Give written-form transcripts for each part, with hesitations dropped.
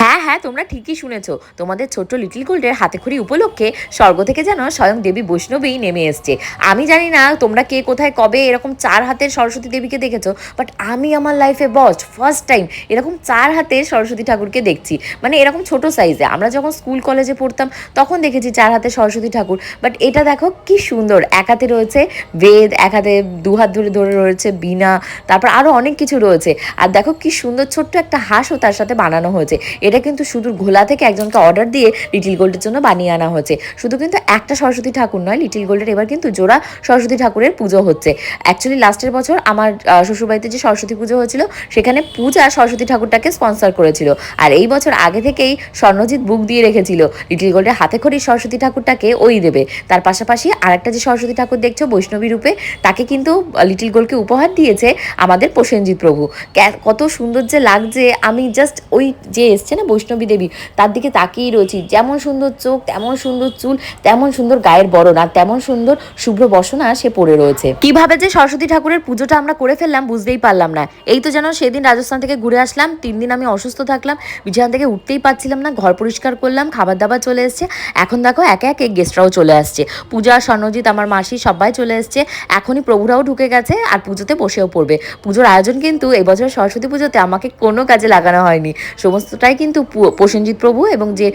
হ্যাঁ হ্যাঁ, তোমরা ঠিকই শুনেছো। তোমাদের ছোট্ট লিটল গোল্ডের হাতেখড়ি উপলক্ষে স্বর্গ থেকে যেন স্বয়ং দেবী বৈষ্ণবী নেমে এসছে। আমি জানি না তোমরা কে কোথায় কবে এরকম 4 হাতের সরস্বতী দেবীকে দেখেছো, বাট আমি আমার লাইফে ফার্স্ট টাইম এরকম 4 হাতের সরস্বতী ঠাকুরকে দেখছি। মানে এরকম ছোট সাইজে আমরা যখন স্কুল কলেজে পড়তাম তখন দেখেছি 4 হাতের সরস্বতী ঠাকুর, বাট এটা দেখো কি সুন্দর। এক হাতে রয়েছে বেদ, এক হাতে 2 হাত ধরে ধরে রয়েছে বীণা, তারপর আরও অনেক কিছু রয়েছে। আর দেখো কি সুন্দর ছোট্ট একটা হাঁসও তার সাথে বানানো হয়েছে। এটা কিন্তু শুধু ঘোলা থেকে একজনকে অর্ডার দিয়ে লিটিল গোল্ডের জন্য বানিয়ে আনা হয়েছে। শুধু কিন্তু একটা সরস্বতী ঠাকুর নয়, লিটিল গোল্ডের এবার কিন্তু জোড়া সরস্বতী ঠাকুরের পুজো হচ্ছে। অ্যাকচুয়ালি লাস্টের বছর আমার শ্বশুরবাড়িতে যে সরস্বতী পুজো হয়েছিল সেখানে পূজা সরস্বতী ঠাকুরটাকে স্পন্সর করেছিল। আর এই বছর আগে থেকেই স্বর্ণজিৎ বুক দিয়ে রেখেছিল লিটিল গোল্ডের হাতে খড়ি সরস্বতী ঠাকুরটাকে ওই দেবে। তার পাশাপাশি আরেকটা যে সরস্বতী ঠাকুর দেখছো বৈষ্ণবী রূপে, তাকে কিন্তু লিটিল গোল্ডকে উপহার দিয়েছে আমাদের প্রসেনজিৎ প্রভু। কত সুন্দর যে লাগছে, আমি জাস্ট ওই যে এসছে না বৈষ্ণবী দেবী তার দিকে তাকিয়েই রয়েছি। যেমন সুন্দর চোখ, তেমন সুন্দর চুল, তেমন সুন্দর গায়ের বরণ, আর তেমন সুন্দর শুভ্র বসনা সে পড়ে রয়েছে। কিভাবে যে সরস্বতী ঠাকুরের পুজোটা আমরা করে ফেললাম বুঝতেই পারলাম না। এই তো যেন সেদিন রাজস্থান থেকে ঘুরে আসলাম, 3 দিন আমি অসুস্থ থাকলাম, বিছানা থেকে উঠতেই পারছিলাম না, ঘর পরিষ্কার করলাম, খাবার দাবার চলে এসছে। এখন দেখো একে একে গেস্টরাও চলে আসছে। পূজা, স্বর্ণজিৎ, আমার মাসি সবাই চলে এসছে। এখনই প্রভুরাও ঢুকে গেছে আর পুজোতে বসেও পড়বে। পুজোর আয়োজন কিন্তু এবছর সরস্বতী পুজোতে আমাকে কোনো কাজে লাগানো হয়নি, সমস্তটাই কিন্তু প্রসেনজিৎ প্রভু এবং যে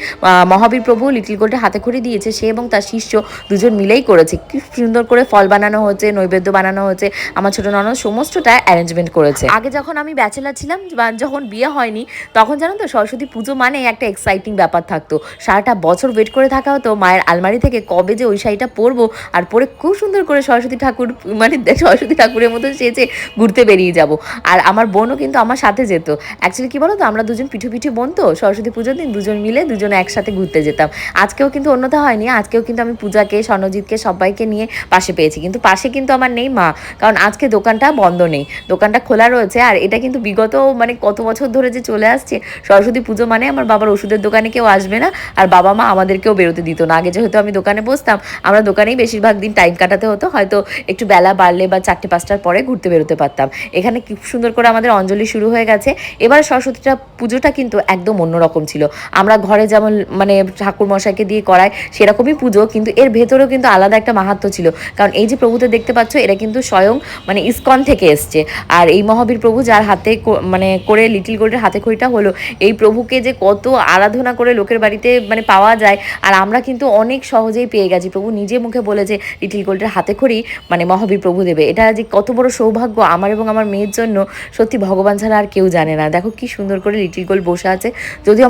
মহাবীর প্রভু লিটিল গোল্ডের হাতে খড়ি দিয়েছে সে এবং তার শিষ্য দুজন মিলেই করেছে। কি সুন্দর করে ফল বানানো হয়েছে, নৈবেদ্য বানানো হয়েছে, আমার ছোট ননদ সমস্তটা অ্যারেঞ্জমেন্ট করেছে। আগে যখন আমি ব্যাচেলার ছিলাম বা যখন বিয়ে হয়নি তখন জানো তো সরস্বতী পুজো মানে একটা এক্সাইটিং ব্যাপার থাকতো। সারাটা বছর ওয়েট করে থাকা হতো মায়ের আলমারি থেকে কবে যে ওই শাড়িটা পরবো, আর পরে খুব সুন্দর করে সরস্বতী ঠাকুর মানে সরস্বতী ঠাকুরের মতো সেজে ঘুরতে বেরিয়ে যাব। আর আমার বোনও কিন্তু আমার সাথে যেত। অ্যাকচুয়ালি কি বলো তো, আমরা দুজন পিঠু বোন তো সরস্বতী পুজোর দিন দুজন মিলে দুজনে একসাথে ঘুরতে যেতাম। আজকেও কিন্তু অন্যথা হয়নি, আজকেও কিন্তু আমি পূজাকে, স্বর্ণজিৎকে সবাইকে নিয়ে পাশে পেয়েছি, কিন্তু পাশে কিন্তু আমার নেই মা, কারণ আজকে দোকানটা বন্ধ নেই, দোকানটা খোলা রয়েছে। আর এটা কিন্তু বিগত মানে কত বছর ধরে যে চলে আসছে, সরস্বতী পুজো মানে আমার বাবার ওষুধের দোকানে কেউ আসবে না, আর বাবা মা আমাদেরকেও বেরোতে দিত না। আগে যেহেতু আমি দোকানে বসতাম, আমরা দোকানেই বেশিরভাগ দিন টাইম কাটাতে হতো, হয়তো একটু বেলা বাড়লে বা 4টে-5টার পরে ঘুরতে বেরোতে পারতাম। এখানে কি সুন্দর করে আমাদের অঞ্জলি শুরু হয়ে গেছে। এবার সরস্বতীটা পুজোটা কিন্তু একদম অন্যরকম ছিল। আমরা ঘরে যেমন মানে ঠাকুর মশাইকে দিয়ে করাই সেরকমই পুজো, কিন্তু এর ভেতরেও কিন্তু আলাদা একটা মাহাত্ম্য ছিল। কারণ এই যে প্রভুদের দেখতে পাচ্ছ এরা কিন্তু স্বয়ং মানে ইসকন থেকে এসছে। আর এই মহাবীর প্রভু যার হাতে মানে করে লিটিল গোল্ডের হাতে খড়িটা হলো, এই প্রভুকে যে কত আরাধনা করে লোকের বাড়িতে মানে পাওয়া যায়, আর আমরা কিন্তু অনেক সহজেই পেয়ে গেছি। প্রভু নিজে মুখে বলেছে লিটিল গোল্ডের হাতে খড়ি মানে মহাবীর প্রভু দেবে। এটা যে কত বড় সৌভাগ্য আমার এবং আমার মেয়ের জন্য, সত্যি ভগবান ছাড়া আর কেউ জানে না। দেখো কি সুন্দর করে লিটিল গোল্ড বসে আছে। যদিও